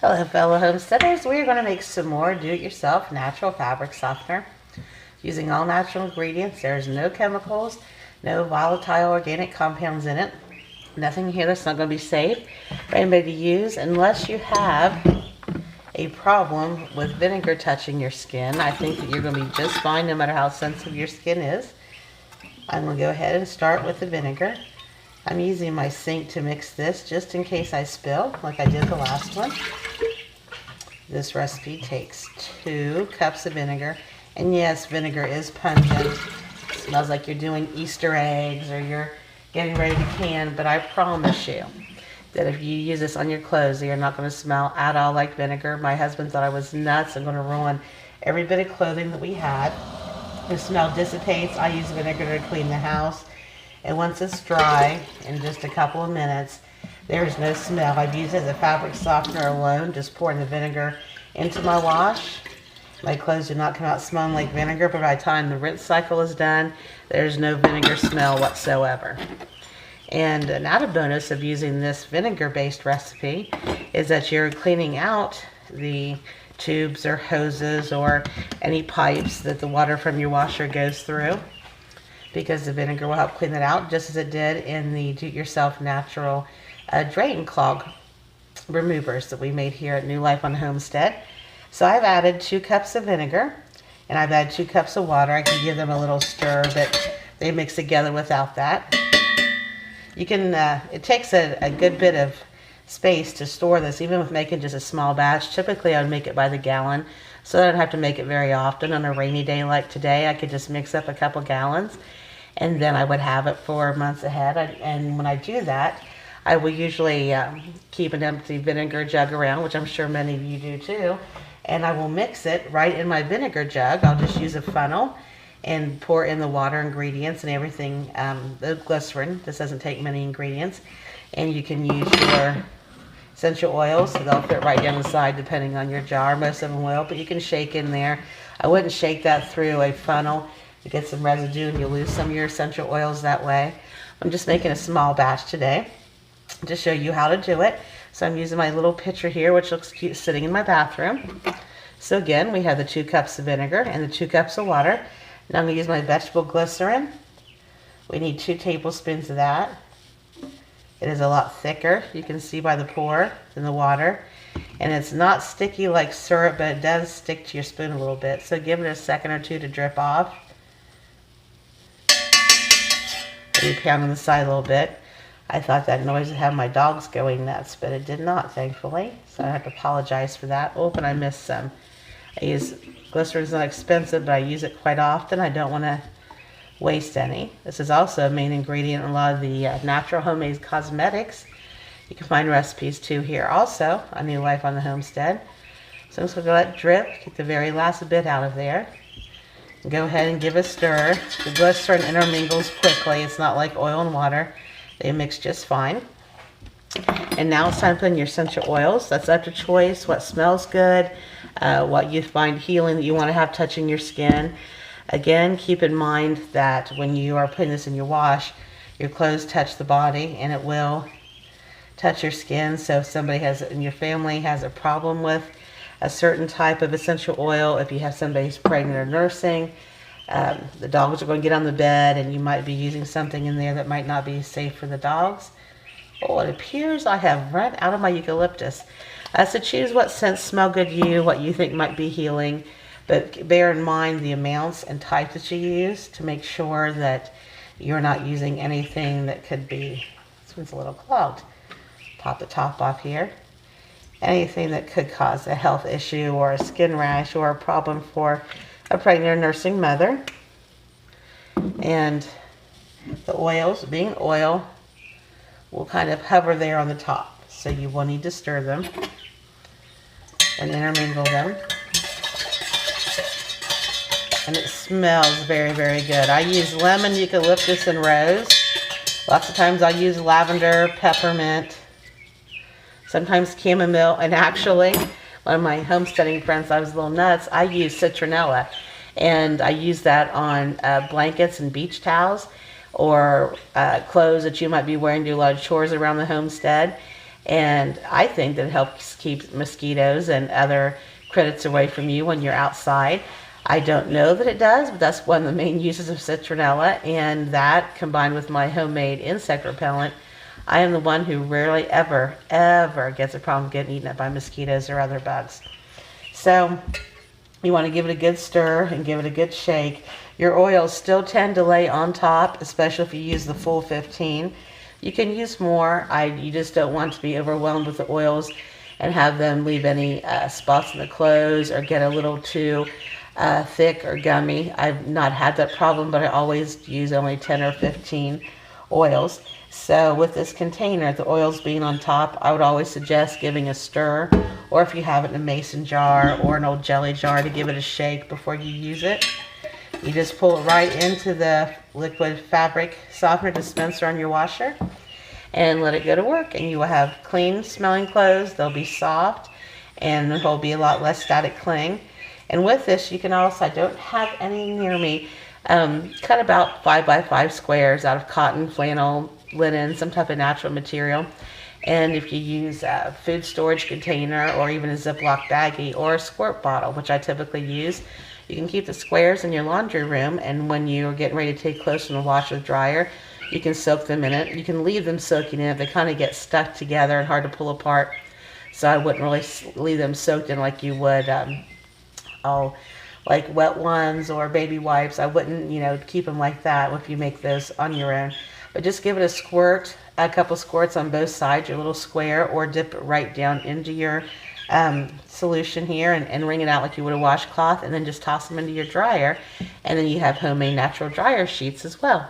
Hello fellow homesteaders, we're going to make some more do-it-yourself natural fabric softener using all natural ingredients. There's no chemicals, no volatile organic compounds in it. Nothing here that's not going to be safe for anybody to use unless you have a problem with vinegar touching your skin. I think that you're going to be just fine no matter how sensitive your skin is. I'm going to go ahead and start with the vinegar. I'm using my sink to mix this just in case I spill like I did the last one. This recipe takes 2 cups of vinegar. And yes, vinegar is pungent. It smells like you're doing Easter eggs or you're getting ready to can, but I promise you that if you use this on your clothes, you're not going to smell at all like vinegar. My husband thought I was nuts. I'm going to ruin every bit of clothing that we had. The smell dissipates. I use vinegar to clean the house. And once it's dry, in just a couple of minutes, there is no smell. I've used it as a fabric softener alone, just pouring the vinegar into my wash. My clothes do not come out smelling like vinegar, but by the time the rinse cycle is done, there's no vinegar smell whatsoever. And an added bonus of using this vinegar-based recipe is that you're cleaning out the tubes or hoses or any pipes that the water from your washer goes through, because the vinegar will help clean it out, just as it did in the do-it-yourself natural drain clog removers that we made here at New Life on the Homestead. So I've added 2 cups of vinegar, and I've added 2 cups of water. I can give them a little stir, but they mix together without that. You can, it takes a good bit of space to store this, even with making just a small batch. Typically I would make it by the gallon, so I don't have to make it very often. On a rainy day like today, I could just mix up a couple gallons, and then I would have it for months ahead. And when I do that, I will usually keep an empty vinegar jug around, which I'm sure many of you do too, and I will mix it right in my vinegar jug. I'll just use a funnel and pour in the water ingredients and everything, the glycerin. This doesn't take many ingredients, and you can use your essential oils, so they'll fit right down the side depending on your jar. Most of them will, but you can shake in there. I wouldn't shake that through a funnel. You get some residue and you lose some of your essential oils that way. I'm just making a small batch today to show you how to do it. So I'm using my little pitcher here, which looks cute sitting in my bathroom. So again, we have the 2 cups of vinegar and the 2 cups of water. Now I'm going to use my vegetable glycerin. We need 2 tablespoons of that. It is a lot thicker, you can see by the pour, than the water. And it's not sticky like syrup, but it does stick to your spoon a little bit. So give it a second or 2 to drip off. Maybe pound on the side a little bit. I thought that noise would have my dogs going nuts, but it did not, thankfully. So I have to apologize for that. Oh, and I missed some. Glycerin is not expensive, but I use it quite often. I don't want to waste any. This is also a main ingredient in a lot of the natural homemade cosmetics. You can find recipes too here also on New Life on the Homestead. So I'm just going to let it drip, get the very last bit out of there. Go ahead and give a stir. The glycerin intermingles quickly. It's not like oil and water. They mix just fine. And now it's time to put in your essential oils. That's up to choice, what smells good, what you find healing that you want to have touching your skin. Again, keep in mind that when you are putting this in your wash, your clothes touch the body and it will touch your skin. So if somebody in your family has a problem with a certain type of essential oil, if you have somebody who's pregnant or nursing, the dogs are going to get on the bed and you might be using something in there that might not be safe for the dogs. Oh, it appears I have run out of my eucalyptus. So choose what scents smell good to you, what you think might be healing, but bear in mind the amounts and type that you use to make sure that you're not using anything that could be, this one's a little clogged. Pop the top off here. Anything that could cause a health issue or a skin rash or a problem for a pregnant or nursing mother. And the oils, being oil, will kind of hover there on the top. So you will need to stir them and intermingle them. And it smells very, very good. I use lemon, eucalyptus, and rose. Lots of times I'll use lavender, peppermint, sometimes chamomile, and actually, one of my homesteading friends, I was a little nuts, I use citronella. And I use that on blankets and beach towels or clothes that you might be wearing to do a lot of chores around the homestead. And I think that it helps keep mosquitoes and other critters away from you when you're outside. I don't know that it does, but that's one of the main uses of citronella. And that, combined with my homemade insect repellent, I am the one who rarely ever gets a problem getting eaten up by mosquitoes or other bugs. So you want to give it a good stir and give it a good shake. Your oils still tend to lay on top, especially if you use the full 15. You can use more. You just don't want to be overwhelmed with the oils and have them leave any spots in the clothes or get a little too thick or gummy. I've not had that problem, but I always use only 10 or 15 oils. So with this container, the oils being on top, I would always suggest giving a stir, or if you have it in a mason jar or an old jelly jar, to give it a shake before you use it. You just pull it right into the liquid fabric softener dispenser on your washer and let it go to work, and you will have clean smelling clothes. They'll be soft and there'll be a lot less static cling. And with this, you can also, I don't have any near me, cut about 5x5 squares out of cotton, flannel, linen, some type of natural material. And if you use a food storage container or even a Ziploc baggie or a squirt bottle, which I typically use, you can keep the squares in your laundry room, and when you're getting ready to take clothes from the washer dryer, you can soak them in it. You can leave them soaking in it. They kind of get stuck together and hard to pull apart. So I wouldn't really leave them soaked in like you would, like wet ones or baby wipes. I wouldn't, keep them like that if you make those on your own. But just give it a squirt, a couple squirts on both sides, your little square, or dip it right down into your solution here and wring it out like you would a washcloth, and then just toss them into your dryer, and then you have homemade natural dryer sheets as well.